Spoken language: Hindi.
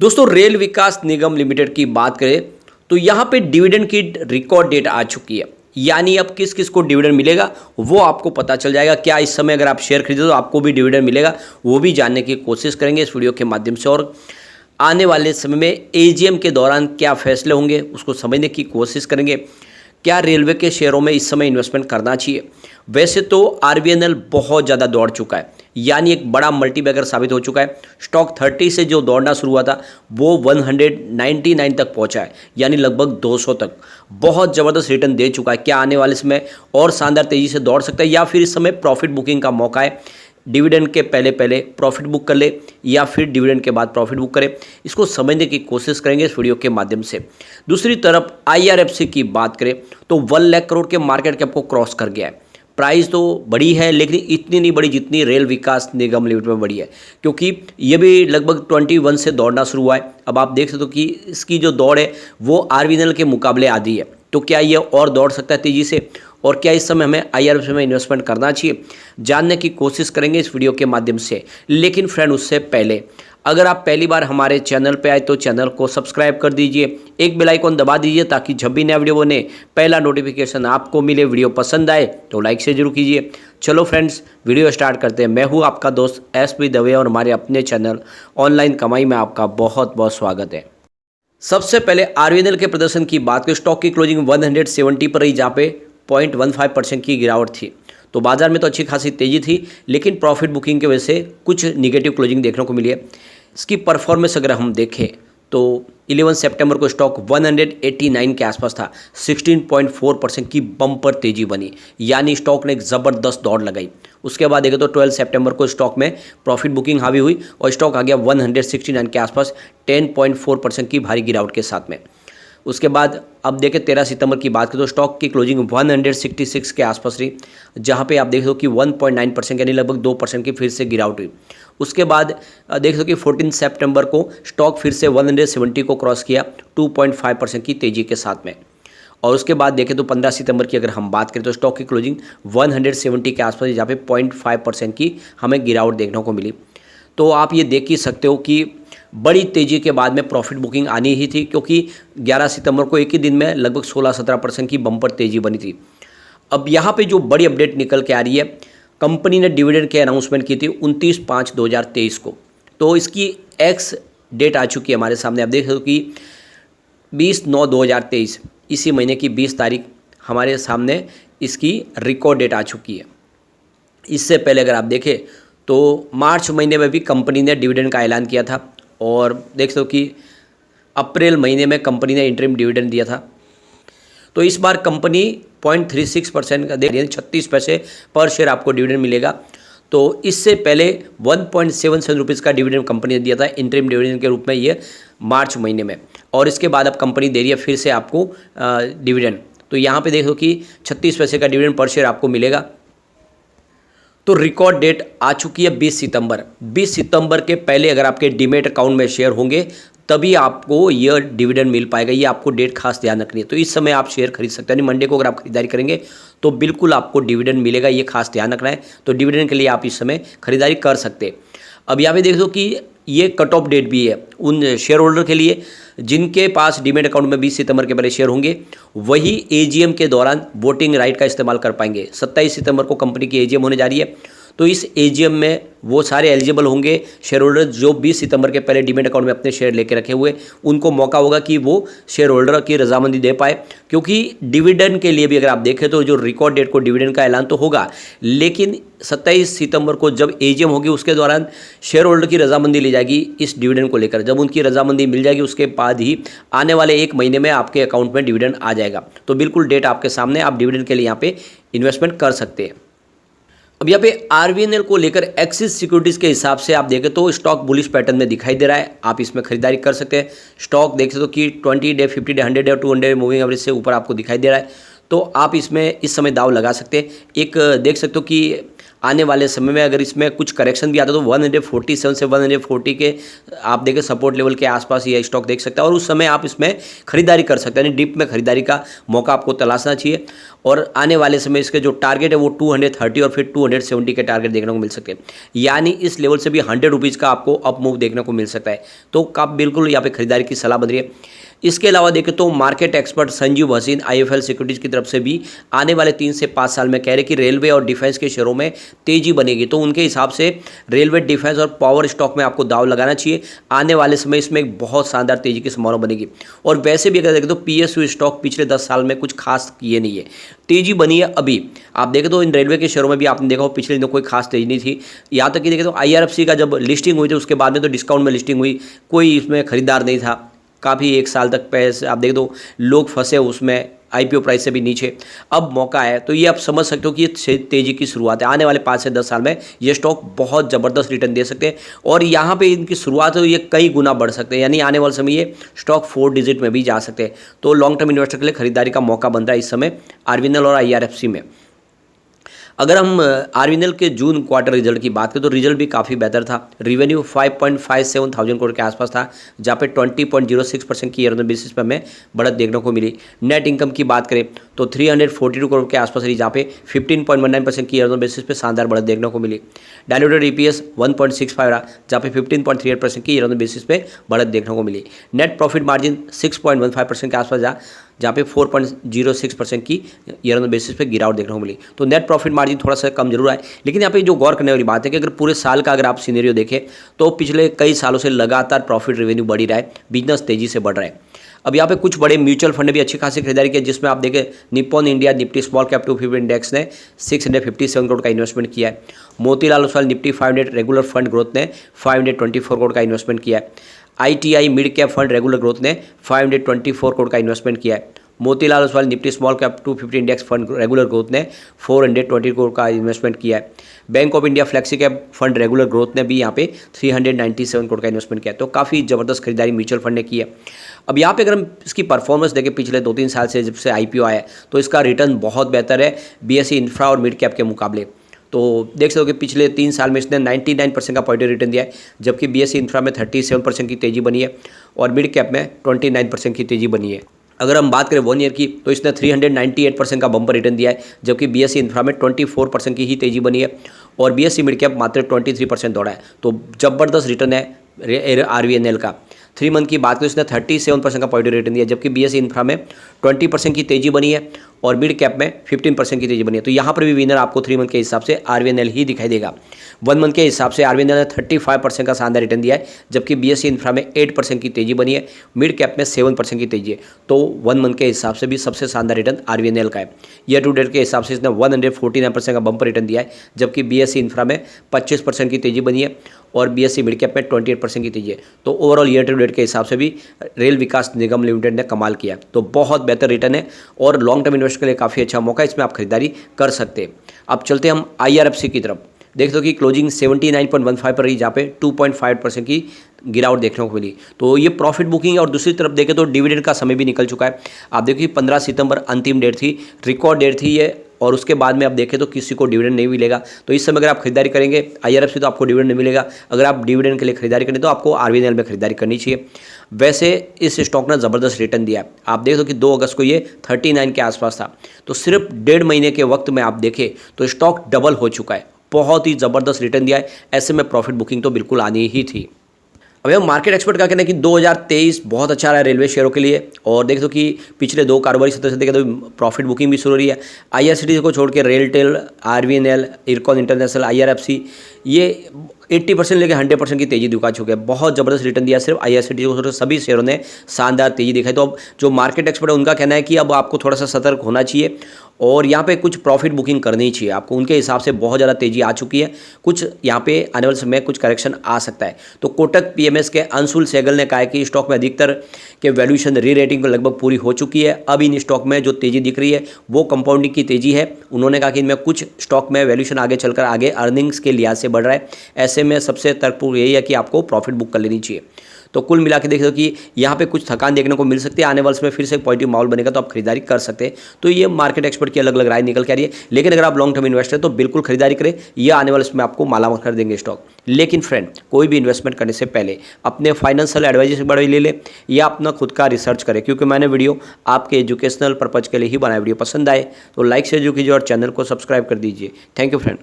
दोस्तों रेल विकास निगम लिमिटेड की बात करें तो यहाँ पे डिविडेंड की रिकॉर्ड डेट आ चुकी है। यानी अब किस किस को डिविडेंड मिलेगा वो आपको पता चल जाएगा। क्या इस समय अगर आप शेयर खरीदे तो आपको भी डिविडेंड मिलेगा, वो भी जानने की कोशिश करेंगे इस वीडियो के माध्यम से। और आने वाले समय में एजीएम के दौरान क्या फैसले होंगे उसको समझने की कोशिश करेंगे। क्या रेलवे के शेयरों में इस समय इन्वेस्टमेंट करना चाहिए? वैसे तो आरबीएनएल बहुत ज़्यादा दौड़ चुका है, यानी एक बड़ा मल्टीबैगर साबित हो चुका है। स्टॉक 30 से जो दौड़ना शुरू हुआ था वो 199 तक पहुंचा है, यानी लगभग 200 तक। बहुत ज़बरदस्त रिटर्न दे चुका है। क्या आने वाले समय और शानदार तेज़ी से दौड़ सकता है या फिर इस समय प्रॉफिट बुकिंग का मौका है? डिविडेंड के पहले पहले प्रॉफिट बुक कर ले या फिर डिविडेंड के बाद प्रॉफिट बुक करे, इसको समझने की कोशिश करेंगे इस वीडियो के माध्यम से। दूसरी तरफ आईआरएफसी की बात करें तो 1 लाख करोड़ के मार्केट कैप को क्रॉस कर गया है। प्राइस तो बड़ी है लेकिन इतनी नहीं बड़ी जितनी रेल विकास निगम लिमिटेड में बड़ी है, क्योंकि ये भी लगभग 21 से दौड़ना शुरू हुआ है। अब आप देख सकते हो कि इसकी जो दौड़ है वो आरबीएनएल के मुकाबले आधी है। तो क्या ये और दौड़ सकता है तेज़ी से, और क्या इस समय हमें आईआरएफसी में इन्वेस्टमेंट करना चाहिए, जानने की कोशिश करेंगे इस वीडियो के माध्यम से। लेकिन फ्रेंड उससे पहले अगर आप पहली बार हमारे चैनल पे आए तो चैनल को सब्सक्राइब कर दीजिए, एक बेल आइकन दबा दीजिए ताकि जब भी नया वीडियो बने पहला नोटिफिकेशन आपको मिले। वीडियो पसंद आए तो लाइक से जरूर कीजिए। चलो फ्रेंड्स वीडियो स्टार्ट करते हैं। मैं हूँ आपका दोस्त एसपी दवे और हमारे अपने चैनल ऑनलाइन कमाई में आपका बहुत बहुत स्वागत है। सबसे पहले आरबीएनएल के प्रदर्शन की बात करें, स्टॉक की क्लोजिंग 170 पर रही, जहाँ पे 0.15% की गिरावट थी। तो बाजार में तो अच्छी खासी तेजी थी, लेकिन प्रॉफिट बुकिंग की वजह से कुछ निगेटिव क्लोजिंग देखने को मिली है। इसकी परफॉर्मेंस अगर हम देखें तो 11 सितंबर को स्टॉक 189 के आसपास था, 16.4% की बम्पर तेजी बनी, यानी स्टॉक ने एक ज़बरदस्त दौड़ लगाई। उसके बाद देखें तो 12 सितंबर को स्टॉक में प्रॉफिट बुकिंग हावी हुई और स्टॉक आ गया 169 के आसपास, 10.4% की भारी गिरावट के साथ में। उसके बाद अब देखें 13 सितंबर की बात करें तो स्टॉक की क्लोजिंग 166 के आसपास रही, जहां पे आप देख दो कि 1.9% यानी लगभग 2% की फिर से गिरावट हुई। उसके बाद देख दो कि 14 सितंबर को स्टॉक फिर से 170 को क्रॉस किया, 2.5% की तेज़ी के साथ में। और उसके बाद देखें तो 15 सितंबर की अगर हम बात करें तो स्टॉक की क्लोजिंग 170 के आसपास, जहाँ पे 0.5% की हमें गिरावट देखने को मिली। तो आप ये देख ही सकते हो कि बड़ी तेज़ी के बाद में प्रॉफिट बुकिंग आनी ही थी, क्योंकि 11 सितंबर को एक ही दिन में लगभग 16-17% की बम्पर तेज़ी बनी थी। अब यहाँ पे जो बड़ी अपडेट निकल के आ रही है, कंपनी ने डिविडेंड की अनाउंसमेंट की थी 29/5/2023 को। तो इसकी एक्स डेट आ चुकी है हमारे सामने। आप देख सकते हो कि 20/9/2023 इसी महीने की 20 तारीख हमारे सामने इसकी रिकॉर्ड डेट आ चुकी है। इससे पहले अगर आप देखें तो मार्च महीने में भी कंपनी ने डिविडेंड का ऐलान किया था, और देख सकते हो कि अप्रैल महीने में कंपनी ने इंटरिम डिविडेंड दिया था। तो इस बार कंपनी 0.36% का दे रही है, 36 पैसे पर शेयर आपको डिविडेंड मिलेगा। तो इससे पहले 1.77 रुपीज़ का डिविडेंड कंपनी ने दिया था इंटरिम डिविडेंड के रूप में, ये मार्च महीने में। और इसके बाद अब कंपनी दे रही है फिर से आपको डिविडेंड। तो यहाँ पे देखो कि 36 पैसे का डिविडेंड पर शेयर आपको मिलेगा। तो रिकॉर्ड डेट आ चुकी है 20 सितंबर। 20 सितंबर के पहले अगर आपके डीमेट अकाउंट में शेयर होंगे तभी आपको यह डिविडेंड मिल पाएगा। ये आपको डेट खास ध्यान रखनी है। तो इस समय आप शेयर खरीद सकते हैं, यानी मंडे को अगर आप खरीदारी करेंगे तो बिल्कुल आपको डिविडेंड मिलेगा, ये खास ध्यान रखना है। तो डिविडेंड के लिए आप इस समय खरीदारी कर सकते हैं। अब यहाँ पे देख दो कि ये कट ऑफ डेट भी है उन शेयर होल्डर के लिए जिनके पास डीमेट अकाउंट में 20 सितंबर के पहले शेयर होंगे, वही एजीएम के दौरान वोटिंग राइट का इस्तेमाल कर पाएंगे। 27 सितंबर को कंपनी की एजीएम होने जा रही है, तो इस एजीएम में वो सारे एलिजिबल होंगे शेयर होल्डर जो 20 सितंबर के पहले डीमेट अकाउंट में अपने शेयर लेके रखे हुए। उनको मौका होगा कि वो शेयर होल्डर की रजामंदी दे पाए, क्योंकि डिविडेंड के लिए भी अगर आप देखें तो जो रिकॉर्ड डेट को डिविडेंड का ऐलान तो होगा, लेकिन 27 सितंबर को जब एजीएम होगी उसके दौरान शेयर होल्डर की रजामंदी ली जाएगी इस डिविडेंड को लेकर। जब उनकी रजामंदी मिल जाएगी उसके बाद ही आने वाले एक महीने में आपके अकाउंट में डिविडेंड आ जाएगा। तो बिल्कुल डेट आपके सामने, आप डिविडेंड के लिए यहाँ पे इन्वेस्टमेंट कर सकते हैं। अब यहाँ पे आरबीएनएल को लेकर एक्सिस सिक्योरिटीज़ के हिसाब से आप देखें तो स्टॉक बुलिश पैटर्न में दिखाई दे रहा है, आप इसमें खरीदारी कर सकते हैं। स्टॉक देख सकते हो कि 20 डे, 50 डे, 100 डे और 200 मूविंग एवरेज से ऊपर आपको दिखाई दे रहा है, तो आप इसमें इस समय दाव लगा सकते हैं। एक देख सकते हो कि आने वाले समय में अगर इसमें कुछ करेक्शन भी आता है तो 147 से 140 के आप देखें सपोर्ट लेवल के आसपास ये स्टॉक देख सकते हैं, और उस समय आप इसमें खरीदारी कर सकते हैं, यानी डिप में खरीदारी का मौका आपको तलाशना चाहिए। और आने वाले समय इसके जो टारगेट है वो 230 और फिर 270 के टारगेट देखने को मिल सकते हैं, यानी इस लेवल से भी 100 रुपीज़ का आपको अप मूव देखने को मिल सकता है। तो आप बिल्कुल यहाँ पे खरीदारी की सलाह बन रही है। इसके अलावा देखें तो मार्केट एक्सपर्ट संजीव हसीन IIFL सिक्योरिटीज़ की तरफ से भी आने वाले 3 से 5 साल में कह रहे कि रेलवे और डिफेंस के शेयरों में तेजी बनेगी। तो उनके हिसाब से रेलवे, डिफेंस और पावर स्टॉक में आपको दाव लगाना चाहिए। आने वाले समय इसमें एक बहुत शानदार तेजी की संभावना बनेगी। और वैसे भी अगर देखें तो PSU स्टॉक पिछले 10 साल में कुछ खास किए नहीं है, तेजी बनी है अभी। आप देखें तो इन रेलवे के शेयरों में भी आपने देखा हो पिछले दिनों कोई खास तेजी नहीं थी। यहाँ तक कि देखें तो IRFC का जब लिस्टिंग हुई थी उसके बाद में तो डिस्काउंट में लिस्टिंग हुई, कोई इसमें खरीदार नहीं था काफ़ी, 1 साल तक पैसे आप देख दो लोग फंसे उसमें, IPO प्राइस से भी नीचे। अब मौका है, तो ये आप समझ सकते हो कि ये तेज़ी की शुरुआत है। आने वाले 5 से 10 साल में ये स्टॉक बहुत ज़बरदस्त रिटर्न दे सकते हैं, और यहाँ पे इनकी शुरुआत है ये कई गुना बढ़ सकते हैं, यानी आने वाले समय ये स्टॉक 4 डिजिट में भी जा सकते हैं। तो लॉन्ग टर्म इन्वेस्टर के लिए खरीदारी का मौका बन रहा है इस समय RVNL और IRFC में। अगर हम RVNL के जून क्वार्टर रिजल्ट की बात करें तो रिजल्ट भी काफ़ी बेहतर था। रेवेन्यू 5.57 थाउजेंड करोड़ के आसपास था, जहाँ पे 20.06% की ईयर बेसिस पर हमें बढ़त देखने को मिली। नेट इनकम की बात करें तो 342 करोड़ के आसपास रही, जहाँ पे 15.19% की ईयर बेसिस पे शानदार बढ़त देखने को मिली। डायल्यूटेड EPS 1.65 रहा, जहाँ पे 15.38% की ईयर बेसिस पे बढ़त देखने को मिली। नेट प्रॉफिट मार्जिन 6.15% के आसपास जहाँ पे 4.06% की ईयर ऑन बेसिस पे गिरावट देखने को मिली। तो नेट प्रॉफिट मार्जिन थोड़ा सा कम जरूर है, लेकिन यहाँ पे जो गौर करने वाली बात है कि अगर पूरे साल का अगर आप सिनेरियो देखें तो पिछले कई सालों से लगातार प्रॉफिट रेवेन्यू बढ़ ही रहा है, बिजनेस तेजी से बढ़ रहा है। अब यहाँ पे कुछ बड़े म्यूचुअल फंड ने भी अच्छी खासी खरीदारी की, जिसमें आप देखें Nippon India Nifty small cap 250 index ने 657 करोड़ का इन्वेस्टमेंट किया है। Motilal Oswal Nifty 500 regular fund growth ने 524 करोड़ का इन्वेस्टमेंट किया है। ITI mid cap fund regular growth ने 524 करोड़ का इन्वेस्टमेंट किया है। Motilal Oswal Nifty small cap 250 index fund regular growth ने 420 करोड़ का इन्वेस्टमेंट किया है। Bank of India flexi cap fund regular growth ने भी यहाँ पे 397 करोड़ का इन्वेस्टमेंट किया है। तो काफ़ी ज़बरदस्त खरीदारी म्यूचुअल फंड ने की है। अब यहाँ पे अगर हम इसकी परफॉर्मेंस देखें पिछले 2-3 साल से जब से IPO आया है तो इसका रिटर्न बहुत बेहतर है BSE इंफ्रा और मिड कैप के मुकाबले। तो देख सकते हो कि पिछले 3 साल में इसने 99% का पॉजिटिव रिटर्न दिया है, जबकि BSE इंफ्रा में 37% की तेज़ी बनी है और मिड कैप में 29% की तेज़ी बनी है। अगर हम बात करें 1 ईयर की तो इसने 398% का बम्पर रिटर्न दिया है, जबकि BSE इंफ्रा में 24% की ही तेज़ी बनी है और BSE मिड कैप मात्र 23% दौड़ा है। तो ज़बरदस्त रिटर्न है RVNL का। 3 मंथ की बात करें इसने 37% का पॉजिटिव रिटर्न दिया, जबकि BSE इंफ्रा में 20% की तेज़ी बनी है और मिड कैप में 15% की तेज़ी बनी है। तो यहाँ पर भी विनर आपको 3 मंथ के हिसाब से RVNL ही दिखाई देगा। 1 मंथ के हिसाब से RVNL ने 35% का शानदार रिटर्न दिया है, जबकि BSE इंफ्रा में 8% की तेज़ी बनी है, मिड कैप में 7% की तेज़ी है। तो 1 मंथ के हिसाब से भी सबसे शानदार रिटर्न RVNL का है। ईयर टू डेट के हिसाब से इसने 149% का बम्पर रिटर्न दिया है, जबकि BSE इंफ्रा में 25% की तेज़ी बनी है और BSE मिड कैप में 28% की तेज़ी है। तो ओवरऑल ईयर टू डेट के हिसाब से भी रेल विकास निगम लिमिटेड ने कमाल किया। तो बहुत बेहतर रिटर्न है और लॉन्ग टर्म इन्वेस्टर के लिए काफ़ी अच्छा मौका है, इसमें आप खरीदारी कर सकते हैं। अब चलते हैं हम IRFC की तरफ। देखते हो कि क्लोजिंग 79.15 पर रही, जहाँ पे 2.5% की गिरावट देखने को मिली। तो ये प्रॉफिट बुकिंग है और दूसरी तरफ देखें तो डिविडेंड का समय भी निकल चुका है। आप देखिए 15 सितंबर अंतिम डेट थी, रिकॉर्ड डेट थी ये, और उसके बाद में आप देखें तो किसी को डिविडेंड नहीं मिलेगा। तो इस समय अगर आप खरीदारी करेंगे IRFC तो आपको डिविडेंड नहीं मिलेगा। अगर आप डिविडेंड के लिए खरीदारी करें तो आपको RVNL में खरीदारी करनी चाहिए। वैसे इस स्टॉक ने ज़बरदस्त रिटर्न दिया है। आप देख दो कि 2 अगस्त को ये 39 के आसपास था, तो सिर्फ 1.5 महीने के वक्त में आप देखें तो स्टॉक डबल हो चुका है। बहुत ही ज़बरदस्त रिटर्न दिया है, ऐसे में प्रॉफिट बुकिंग तो बिल्कुल आनी ही थी। अब हम मार्केट एक्सपर्ट का कहना है कि 2023 बहुत अच्छा रहा है रेलवे शेयरों के लिए, और देख दो कि पिछले 2 कारोबारी सत्र से देखें तो प्रॉफिट बुकिंग भी शुरू हो रही है। IRCTC को छोड़ के RailTel, RVNL, IRCON international, IRFC ये 80% लेके 100% की तेज़ी दिखा चुके हैं। बहुत ज़बरदस्त रिटर्न दिया सिर्फ IRCTC को छोड़ सभी शेयरों ने शानदार तेज़ी दिखाई। तो अब जो मार्केट एक्सपर्ट है उनका कहना है कि अब आपको थोड़ा सा सतर्क होना चाहिए और यहाँ पे कुछ प्रॉफिट बुकिंग करनी चाहिए आपको। उनके हिसाब से बहुत ज़्यादा तेज़ी आ चुकी है, कुछ यहाँ पे आने वाले समय में कुछ करेक्शन आ सकता है। तो कोटक PMS के अंशुल सहगल ने कहा है कि स्टॉक में अधिकतर के वैल्यूएशन री रेटिंग को लगभग पूरी हो चुकी है। अब इन स्टॉक में जो तेज़ी दिख रही है वो कंपाउंडिंग की तेज़ी है। उन्होंने कहा कि इनमें कुछ स्टॉक में वैल्यूएशन आगे चलकर आगे अर्निंग्स के लिहाज से बढ़ रहा है। ऐसे में सबसे तर्कपूर्ण यही है कि आपको प्रॉफिट बुक कर लेनी चाहिए। तो कुल मिला के देखो कि यहाँ पे कुछ थकान देखने को मिल सकती है, आने वाले समय फिर से एक पॉजिटिव माहौल बनेगा तो आप खरीदारी कर सकते हैं। तो ये मार्केट एक्सपर्ट की अलग अलग राय निकल के आ रही है, लेकिन अगर आप लॉन्ग टर्म इन्वेस्टर हैं तो बिल्कुल खरीदारी करें, ये आने वाले समय आपको मालामाल कर देंगे स्टॉक। लेकिन फ्रेंड, कोई भी इन्वेस्टमेंट करने से पहले अपने फाइनेंशियल एडवाइजर से बड़े ले ले या अपना खुद का रिसर्च करें, क्योंकि मैंने वीडियो आपके एजुकेशनल पर्पज के लिए ही बनाया। वीडियो पसंद आए तो लाइक शेयर जो कीजिए और चैनल को सब्सक्राइब कर दीजिए। Thank you friend.